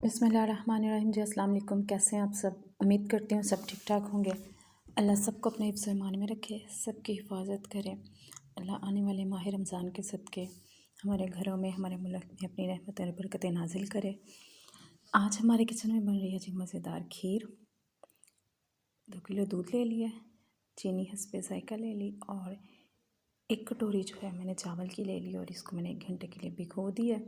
बिस्मिल्लाहिर्रहमानिर्रहीम जी। अस्सलाम वालेकुम। कैसे हैं आप सब? उम्मीद करती हूँ सब ठीक ठाक होंगे। अल्लाह सबको अपने हिफ्ज़ ईमान में रखे, सबकी हिफाजत करे। अल्लाह आने वाले माह रमज़ान के सदक़े हमारे घरों में, हमारे मुल्क में अपनी रहमत और बरकतें नाजिल करे। आज हमारे किचन में बन रही है जी मज़ेदार खीर। 2 किलो दूध ले लिया, चीनी हस्बे ज़ायक़ा ले ली और 1 कटोरी जो है मैंने चावल की ले ली और इसको मैंने 1 घंटे के लिए भिगो दिया।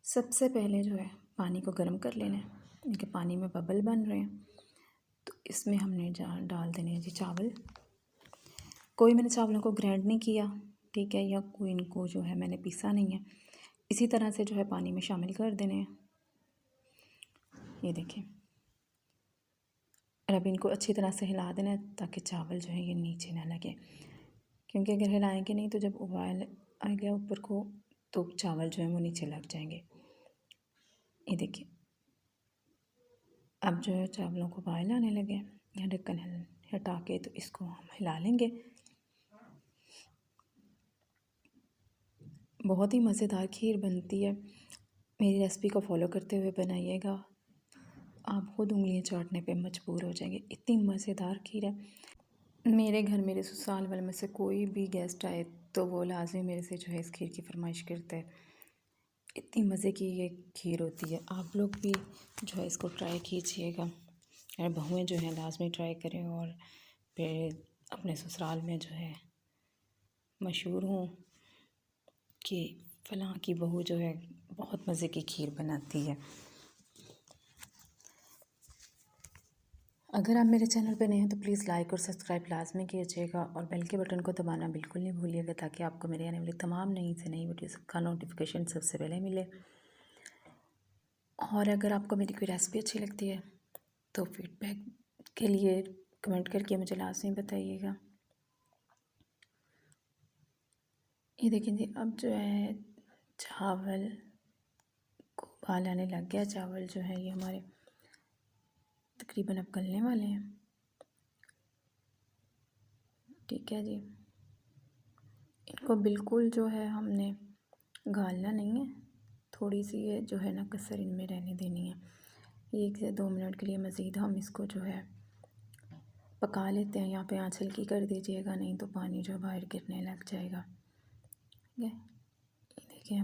सबसे पहले जो है पानी को गर्म कर लेना है, क्योंकि पानी में बबल बन रहे हैं। तो इसमें हमने डाल देने हैं जी चावल। कोई मैंने चावलों को ग्राइंड नहीं किया, ठीक है, या कोई इनको जो है मैंने पीसा नहीं है। इसी तरह से जो है पानी में शामिल कर देने हैं। ये देखें, और अब इनको अच्छी तरह से हिला देना है ताकि चावल जो है ये नीचे ना लगे, क्योंकि अगर हिलाएंगे नहीं तो जब उबाल आएगा ऊपर को तो चावल जो है वो नीचे लग जाएंगे। ये देखिए, अब जो है चावलों को उबाल आने लगे, या ढक्कन हटा के तो इसको हम हिला लेंगे। बहुत ही मज़ेदार खीर बनती है। मेरी रेसिपी को फॉलो करते हुए बनाइएगा, आप खुद उंगलियां चाटने पे मजबूर हो जाएंगे। इतनी मज़ेदार खीर है। मेरे घर मेरे ससुराल वाले में से कोई भी गेस्ट आए तो वो लाजमी मेरे से जो है इस खीर की फरमाइश करते हैं। इतनी मज़े की ये खीर होती है। आप लोग भी जो है इसको ट्राई कीजिएगा, और बहुएं जो है लाजमी ट्राई करें और फिर अपने ससुराल में जो है मशहूर हों कि फ़लाँ की बहू जो है बहुत मज़े की खीर बनाती है। अगर आप मेरे चैनल पर नए हैं तो प्लीज़ लाइक और सब्सक्राइब लाजमी कीजिएगा, और बेल के बटन को दबाना बिल्कुल नहीं भूलिएगा, ताकि आपको मेरे आने वाली तमाम नई से नई वीडियोज़ का नोटिफिकेशन सबसे पहले मिले। और अगर आपको मेरी कोई रेसिपी अच्छी लगती है तो फीडबैक के लिए कमेंट करके मुझे लाजमी बताइएगा। ये देखें जी, अब जो है चावल को उबाल आने लग गया। चावल जो है ये हमारे तकरीबन अब गलने वाले हैं, ठीक है जी। इनको बिल्कुल जो है हमने गालना नहीं है, थोड़ी सी ये जो है ना कसर इनमें रहने देनी है। 1 से 2 मिनट के लिए मज़ीद हम इसको जो है पका लेते हैं। यहाँ पे आँच हल्की कर दीजिएगा, नहीं तो पानी जो बाहर गिरने लग जाएगा। ठीक है, ये देखिए,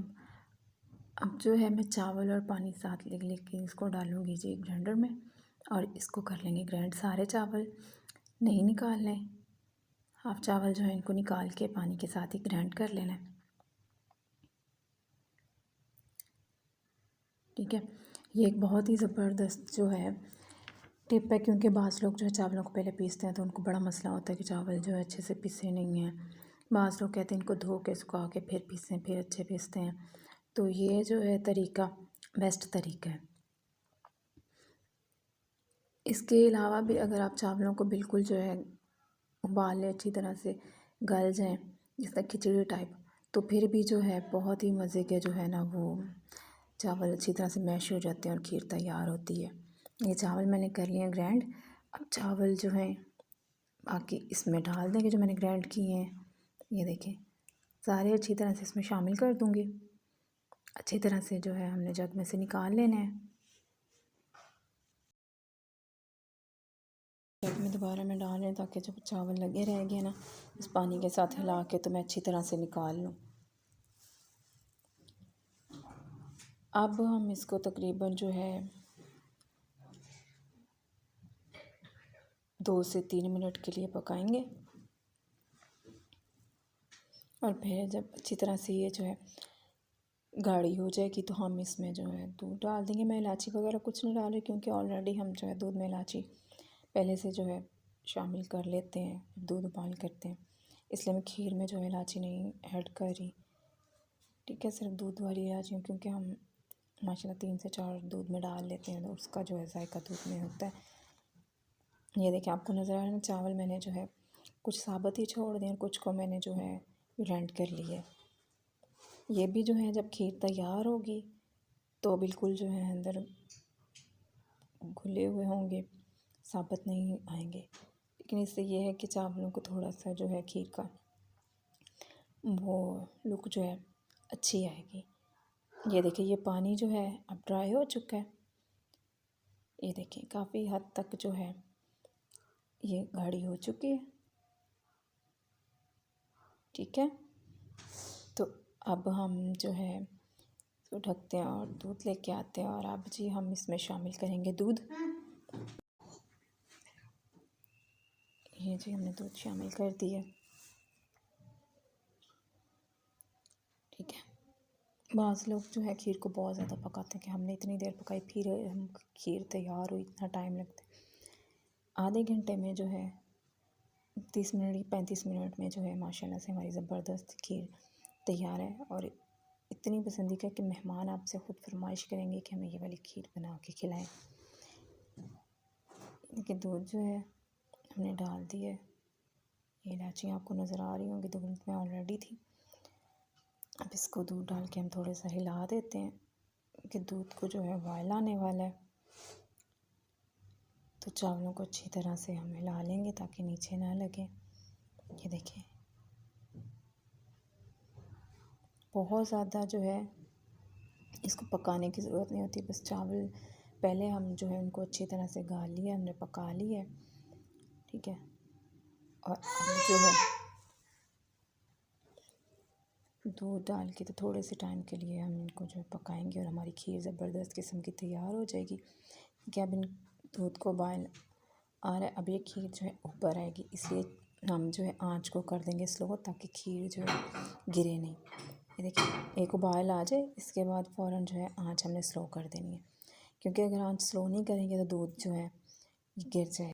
अब जो है मैं चावल और पानी साथ लेके इसको डालूँगी जी ब्लेंडर में, और इसको कर लेंगे ग्राइंड। सारे चावल नहीं निकालने, हाफ चावल जो है इनको निकाल के पानी के साथ ही ग्राइंड कर लेना है, ठीक है। ये एक बहुत ही ज़बरदस्त जो है टिप है, क्योंकि बाज़ लोग जो है चावलों को पहले पीसते हैं तो उनको बड़ा मसला होता है कि चावल जो है अच्छे से पिसे नहीं हैं। बाज़ लोग कहते हैं इनको धो के सुखा के फिर पीसें, फिर अच्छे पीसते हैं। तो ये जो है तरीका बेस्ट तरीका है। इसके अलावा भी अगर आप चावलों को बिल्कुल जो है उबाल लें, अच्छी तरह से गल जाएँ जिस तरह खिचड़ी टाइप, तो फिर भी जो है बहुत ही मज़े के जो है ना वो चावल अच्छी तरह से मैश हो जाते हैं और खीर तैयार होती है। ये चावल मैंने कर लिए ग्राइंड। अब चावल जो हैं बाकी इसमें डाल देंगे जो मैंने ग्राइंड किए हैं। ये देखें, सारे अच्छी तरह से इसमें शामिल कर दूँगी। अच्छी तरह से जो है हमने जग में से निकाल लेना है। जग में दोबारा मैं डाल रही हूँ ताकि जब चावल लगे रह गए ना इस पानी के साथ हिला के तो मैं अच्छी तरह से निकाल लूँ। अब हम इसको तकरीबन जो है 2 से 3 मिनट के लिए पकाएंगे, और फिर जब अच्छी तरह से ये जो है गाढ़ी हो जाएगी तो हम इसमें जो है दूध डाल देंगे। मैं इलायची वगैरह कुछ नहीं डाल रही, क्योंकि ऑलरेडी हम जो है दूध में इलायची पहले से जो है शामिल कर लेते हैं जब दूध उबाल करते हैं, इसलिए मैं खीर में जो है इलायची नहीं ऐड कर रही, ठीक है। सिर्फ दूध वाली इलायची, क्योंकि हम माशाल्लाह 3 से 4 दूध में डाल लेते हैं तो उसका जो है जायका दूध में होता है। ये देखिए, आपको नज़र आ रहा है चावल मैंने जो है कुछ साबुत ही छोड़ दिए और कुछ को मैंने जो है ग्राइंड कर लिया। ये भी जो है जब खीर तैयार होगी तो बिल्कुल जो है अंदर घुले हुए होंगे, साबुत नहीं आएंगे। लेकिन इससे ये है कि चावलों को थोड़ा सा जो है खीर का वो लुक जो है अच्छी आएगी। ये देखिए ये पानी जो है अब ड्राई हो चुका है। ये देखिए काफ़ी हद तक जो है ये गाढ़ी हो चुकी है। ठीक है, तो अब हम जो है इसको ढकते हैं और दूध लेके आते हैं। और अब जी हम इसमें शामिल करेंगे दूध। ये जी हमने दूध शामिल कर दिया। ठीक है, बाज़ लोग जो है खीर को बहुत ज़्यादा पकाते हैं कि हमने इतनी देर पकाई, फिर हम खीर तैयार हुई, इतना टाइम लगता है। आधे घंटे में जो है 30 मिनट 35 मिनट में जो है माशाल्लाह से हमारी ज़बरदस्त खीर तैयार है। और इतनी पसंदीदा कि मेहमान आपसे ख़ुद फरमाइश करेंगे कि हमें ये वाली खीर बना के खिलाएं। देखिए दूध जो है हमने डाल दिया है। ये इलायची आपको नज़र आ रही होंगी, दूध में ऑलरेडी थी। अब इसको दूध डाल के हम थोड़ा सा हिला देते हैं कि दूध को जो है उबाल आने वाला है। तो चावलों को अच्छी तरह से हम हिला लेंगे ताकि नीचे ना लगे। ये देखिए बहुत ज़्यादा जो है इसको पकाने की ज़रूरत नहीं होती, बस चावल पहले हम जो है उनको अच्छी तरह से गाल लिया, हमने पका लिया। ठीक है, और अब जो है दूध डाल के तो थोड़े से टाइम के लिए हम इनको जो है पकाएंगे और हमारी खीर ज़बरदस्त किस्म की तैयार हो जाएगी। कि अब इन दूध को उबाल आ रहा है, अब ये खीर जो है ऊपर आएगी, इसलिए हम जो है आँच को कर देंगे स्लो ताकि खीर जो है गिरे नहीं। ये देखिए एक उबाल आ जाए, इसके बाद फ़ौरन जो है आँच हमने स्लो कर देनी है, क्योंकि अगर आँच स्लो नहीं करेंगे तो दूध जो है गिर जाए,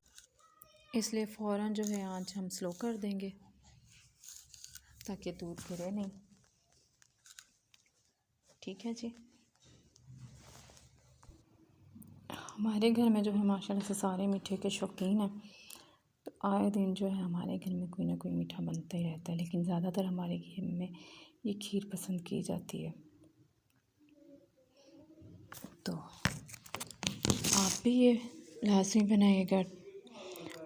इसलिए फ़ौरन जो है आँच हम स्लो कर देंगे ताकि दूध गिरे नहीं। ठीक है जी, हमारे घर में जो है माशाल्लाह से सारे मीठे के शौकीन हैं, तो आए दिन जो है हमारे घर में कोई ना कोई मीठा बनता ही रहता है, लेकिन ज़्यादातर हमारे घर में ये खीर पसंद की जाती है। तो आप भी ये लाज़मी बनाइएगा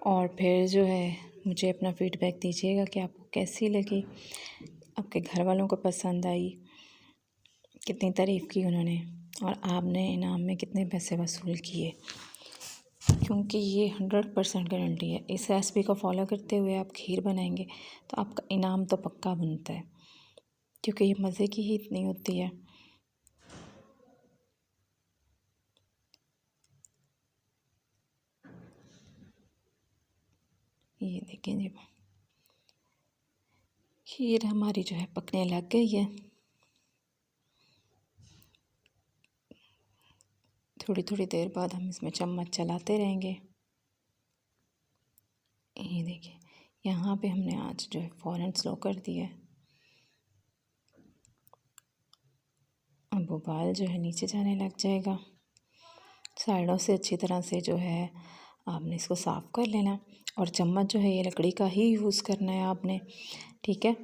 और फिर जो है मुझे अपना फ़ीडबैक दीजिएगा कि आपको कैसी लगी, आपके घर वालों को पसंद आई, कितनी तारीफ़ की उन्होंने, और आपने इनाम में कितने पैसे वसूल किए। क्योंकि ये 100% गारंटी है, इस रेसिपी को फॉलो करते हुए आप खीर बनाएंगे तो आपका इनाम तो पक्का बनता है, क्योंकि ये मज़े की ही इतनी होती है। ये देखें जी खीर हमारी जो है पकने लग गई है। थोड़ी थोड़ी देर बाद हम इसमें चम्मच चलाते रहेंगे। ये देखिए यहाँ पे हमने आँच जो है फ़ौरन स्लो कर दिया है। अब उबाल जो है नीचे जाने लग जाएगा। साइडों से अच्छी तरह से जो है आपने इसको साफ़ कर लेना, और चम्मच जो है ये लकड़ी का ही यूज़ करना है आपने। ठीक है,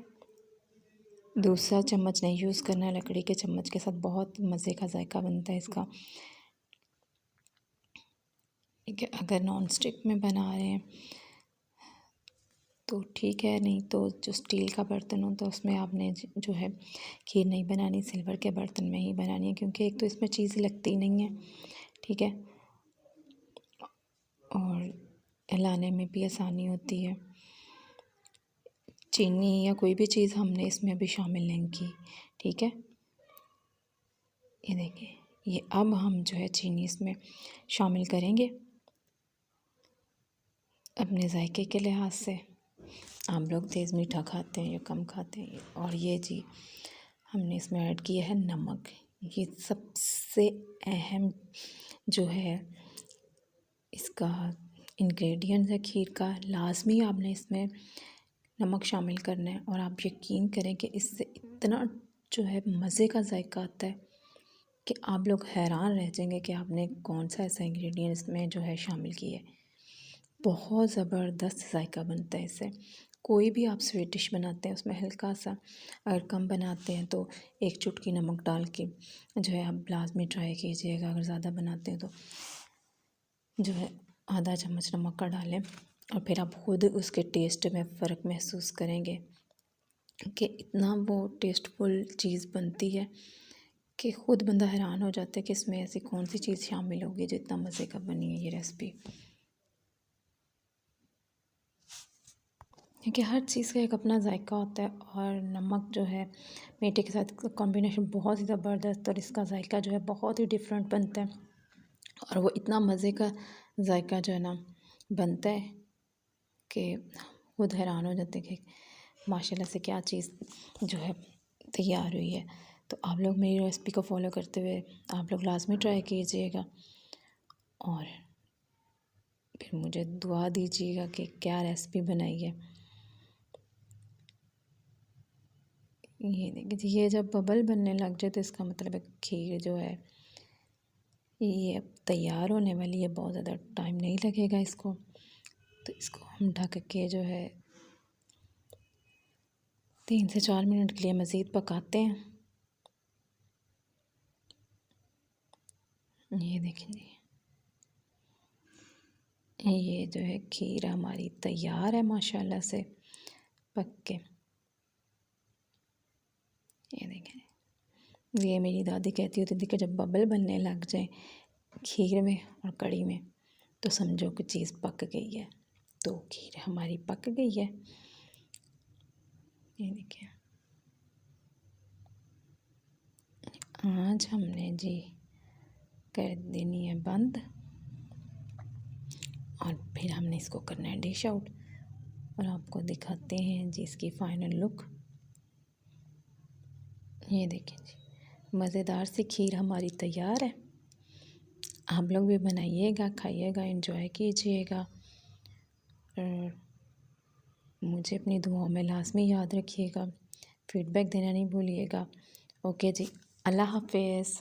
दूसरा चम्मच नहीं यूज़ करना है, लकड़ी के चम्मच के साथ बहुत मज़े का जायका बनता है इसका। ठीक है, अगर नॉन स्टिक में बना रहे हैं तो ठीक है, नहीं तो जो स्टील का बर्तन हो तो उसमें आपने जो है खीर नहीं बनानी, सिल्वर के बर्तन में ही बनानी है, क्योंकि एक तो इसमें चीज़ लगती नहीं है। ठीक है, और हिलाने में भी आसानी होती है। चीनी या कोई भी चीज़ हमने इसमें अभी शामिल नहीं की। ठीक है, ये देखिए ये अब हम जो है चीनी इसमें शामिल करेंगे अपने जायके के लिहाज से। आप लोग तेज़ मीठा खाते हैं या कम खाते हैं। और ये जी हमने इसमें ऐड किया है नमक। ये सबसे अहम जो है इसका इंग्रेडिएंट है खीर का, लाजमी आपने इसमें नमक शामिल करना है। और आप यकीन करें कि इससे इतना जो है मज़े का जायका आता है कि आप लोग हैरान रह जाएंगे कि आपने कौन सा ऐसा इंग्रेडिएंट इसमें जो है शामिल किया है। बहुत ज़बरदस्त जायका बनता है इससे। कोई भी आप स्वीट डिश बनाते हैं उसमें हल्का सा, अगर कम बनाते हैं तो एक चुटकी नमक डाल के जो है आप लाजमी ट्राई कीजिएगा। अगर ज़्यादा बनाते हैं तो जो है आधा चम्मच नमक का डालें, और फिर आप खुद उसके टेस्ट में फ़र्क महसूस करेंगे कि इतना वो टेस्टफुल चीज़ बनती है कि ख़ुद बंदा हैरान हो जाता है कि इसमें ऐसी कौन सी चीज़ शामिल होगी जो इतना मज़े का बनी है ये रेसिपी। क्योंकि हर चीज़ का एक अपना जायका होता है और नमक जो है मीठे के साथ कॉम्बिनेशन बहुत ही ज़बरदस्त, और इसका जायका जो है बहुत ही डिफरेंट बनता है और वो इतना मज़े का जायका जो है ना बनता है कि खुद हैरान हो जाते हैं कि माशाल्लाह से क्या चीज़ जो है तैयार हुई है। तो आप लोग मेरी रेसिपी को फॉलो करते हुए आप लोग लाजमी ट्राई कीजिएगा और फिर मुझे दुआ दीजिएगा कि क्या रेसिपी बनाई है। ये देखिए, ये जब बबल बनने लग जाए तो इसका मतलब है खीर जो है ये अब तैयार होने वाली है, बहुत ज़्यादा टाइम नहीं लगेगा इसको। तो इसको हम ढक के जो है 3 से 4 मिनट के लिए मज़ीद पकाते हैं। ये देखें जी, ये जो है खीर हमारी तैयार है माशाल्लाह से पक के। ये देखें, ये मेरी दादी कहती होती थी कि जब बबल बनने लग जाए खीर में और कढ़ी में तो समझो कि चीज़ पक गई है। तो खीर हमारी पक गई है। ये देखिए, आज हमने जी कर देनी है बंद और फिर हमने इसको करना है डिश आउट और आपको दिखाते हैं जी इसकी फ़ाइनल लुक। ये देखें जी, मज़ेदार सी खीर हमारी तैयार है। आप लोग भी बनाइएगा, खाइएगा, एंजॉय कीजिएगा और मुझे अपनी दुआओं में लाज़मी याद रखिएगा। फ़ीडबैक देना नहीं भूलिएगा। ओके जी, अल्लाह हाफ़िज़।